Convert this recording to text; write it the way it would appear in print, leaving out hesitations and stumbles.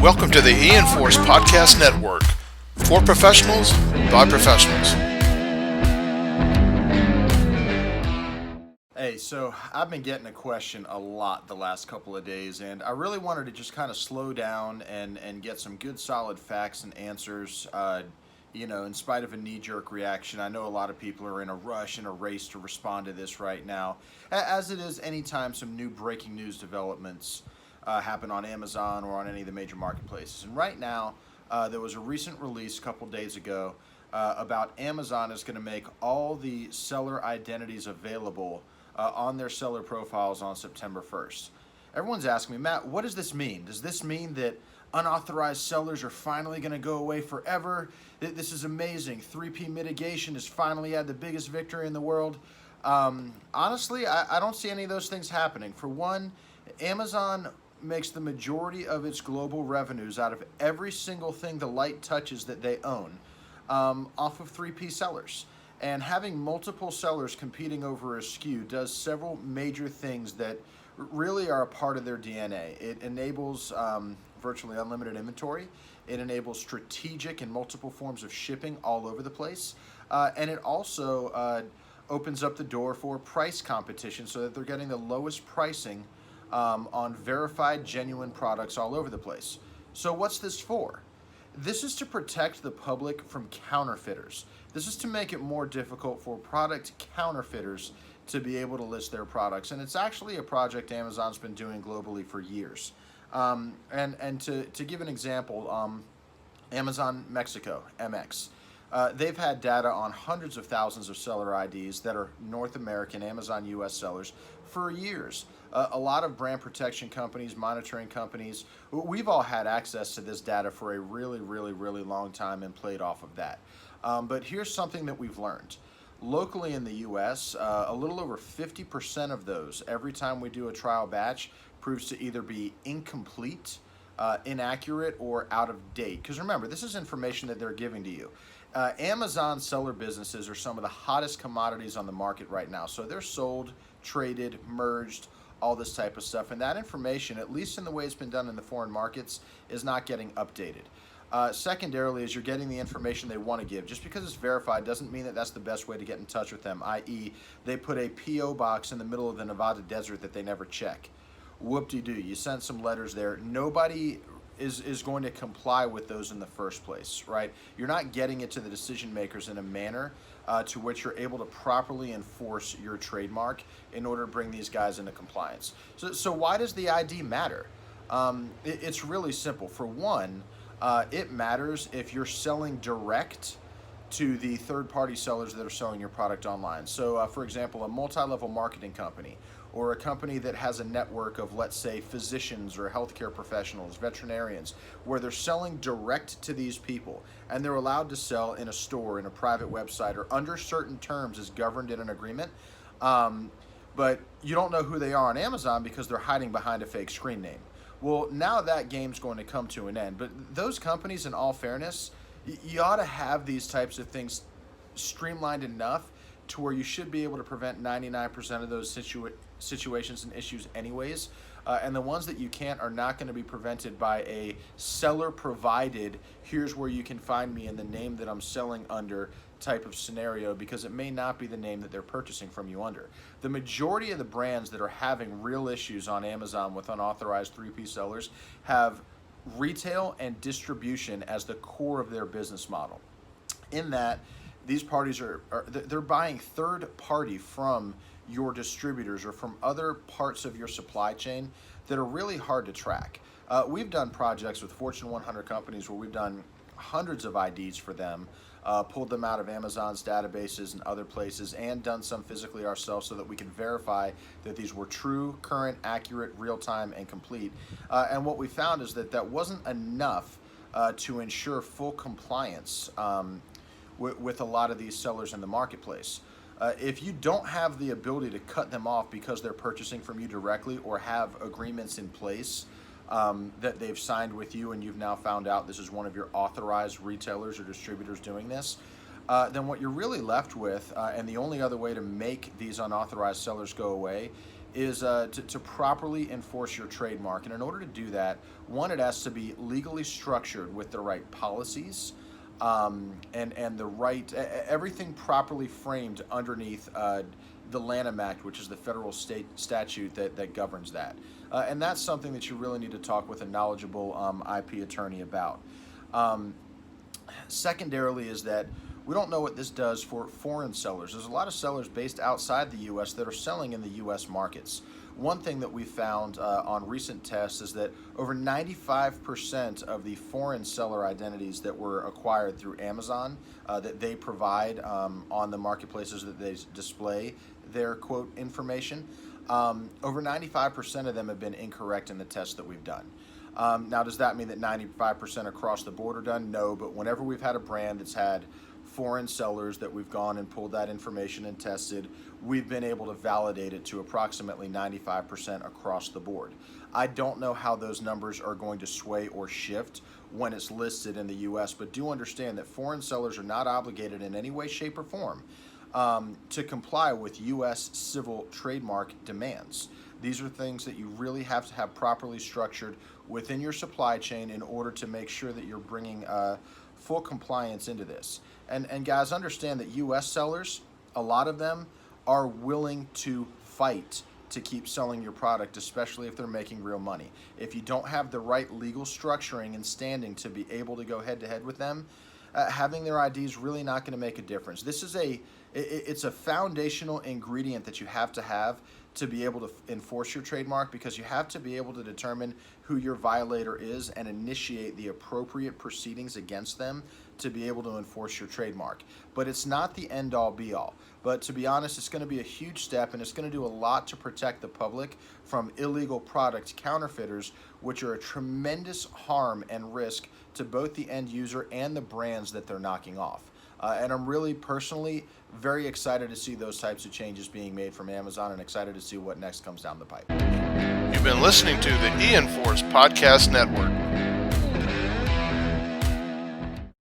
Welcome to the eEnforce Podcast Network. For professionals, by professionals. Hey, so I've been getting a question a lot the last couple of days, and I really wanted to just kind of slow down and get some good solid facts and answers. In spite of a knee-jerk reaction, I know a lot of people are in a rush and a race to respond to this right now, as it is anytime some new breaking news developments happen on Amazon or on any of the major marketplaces. And right now, there was a recent release a couple days ago about Amazon is going to make all the seller identities available on their seller profiles on September 1st. Everyone's asking me, Matt, what does this mean? Does this mean that unauthorized sellers are finally going to go away forever? This is amazing. 3P mitigation has finally had the biggest victory in the world. Honestly, I don't see any of those things happening. For one, Amazon makes the majority of its global revenues out of every single thing the light touches that they own off of 3P sellers. And having multiple sellers competing over a SKU does several major things that really are a part of their DNA. It enables virtually unlimited inventory. It enables strategic and multiple forms of shipping all over the place. And it also opens up the door for price competition so that they're getting the lowest pricing on verified, genuine products all over the place. So what's this for? This is to protect the public from counterfeiters. This is to make it more difficult for product counterfeiters to be able to list their products. And it's actually a project Amazon's been doing globally for years. And to give an example, Amazon Mexico, MX, they've had data on hundreds of thousands of seller IDs that are North American Amazon US sellers for years. A lot of brand protection companies, monitoring companies, we've all had access to this data for a really, really, really long time and played off of that. But here's something that we've learned. Locally in the US, a little over 50% of those, every time we do a trial batch, proves to either be incomplete, inaccurate, or out of date. Because remember, this is information that they're giving to you. Amazon seller businesses are some of the hottest commodities on the market right now. So they're sold, traded, merged, all this type of stuff. And that information, at least in the way it's been done in the foreign markets, is not getting updated. Secondarily, is you're getting the information they want to give. Just because it's verified doesn't mean that that's the best way to get in touch with them, i.e. they put a P.O. box in the middle of the Nevada desert that they never check. Whoop-de-doo, you sent some letters there. Nobody is going to comply with those in the first place, right? You're not getting it to the decision makers in a manner to which you're able to properly enforce your trademark in order to bring these guys into compliance. So why does the ID matter? It's really simple. For one, it matters if you're selling direct to the third-party sellers that are selling your product online. So, for example, a multi-level marketing company or a company that has a network of, let's say, physicians or healthcare professionals, veterinarians, where they're selling direct to these people and they're allowed to sell in a store, in a private website, or under certain terms as governed in an agreement. But you don't know who they are on Amazon because they're hiding behind a fake screen name. Well, now that game's going to come to an end. But those companies, in all fairness, you ought to have these types of things streamlined enough to where you should be able to prevent 99% of those situations and issues anyways. And the ones that you can't are not going to be prevented by a seller-provided, here's where you can find me in the name that I'm selling under type of scenario, because it may not be the name that they're purchasing from you under. The majority of the brands that are having real issues on Amazon with unauthorized 3P sellers have retail and distribution as the core of their business model. In that, these parties they're buying third party from your distributors or from other parts of your supply chain that are really hard to track. We've done projects with Fortune 100 companies where we've done hundreds of IDs for them, pulled them out of Amazon's databases and other places, and done some physically ourselves so that we can verify that these were true, current, accurate, real-time, and complete. And what we found is that wasn't enough to ensure full compliance with a lot of these sellers in the marketplace. If you don't have the ability to cut them off because they're purchasing from you directly or have agreements in place that they've signed with you and you've now found out this is one of your authorized retailers or distributors doing this, then what you're really left with, and the only other way to make these unauthorized sellers go away, is to properly enforce your trademark. And in order to do that, one, it has to be legally structured with the right policies, and the right, everything properly framed underneath the Lanham Act, which is the federal state statute that governs that. And that's something that you really need to talk with a knowledgeable IP attorney about. Secondarily is that we don't know what this does for foreign sellers. There's a lot of sellers based outside the U.S. that are selling in the U.S. markets. One thing that we found on recent tests is that over 95% of the foreign seller identities that were acquired through Amazon that they provide on the marketplaces that they display their quote information, over 95% of them have been incorrect in the tests that we've done. Now, does that mean that 95% across the board are done? No, but whenever we've had a brand that's had foreign sellers that we've gone and pulled that information and tested, we've been able to validate it to approximately 95% across the board. I don't know how those numbers are going to sway or shift when it's listed in the U.S., but do understand that foreign sellers are not obligated in any way, shape, or form to comply with U.S. civil trademark demands. These are things that you really have to have properly structured within your supply chain in order to make sure that you're bringing full compliance into this. And guys, understand that U.S. sellers, a lot of them are willing to fight to keep selling your product, especially if they're making real money. If you don't have the right legal structuring and standing to be able to go head-to-head with them, having their ID is really not going to make a difference. This is it's a foundational ingredient that you have to be able to enforce your trademark, because you have to be able to determine who your violator is and initiate the appropriate proceedings against them to be able to enforce your trademark. But it's not the end-all be-all. But to be honest, it's going to be a huge step, and it's going to do a lot to protect the public from illegal product counterfeiters, which are a tremendous harm and risk to both the end user and the brands that they're knocking off. And I'm really personally very excited to see those types of changes being made from Amazon, and excited to see what next comes down the pipe. You've been listening to the eEnforce Podcast Network.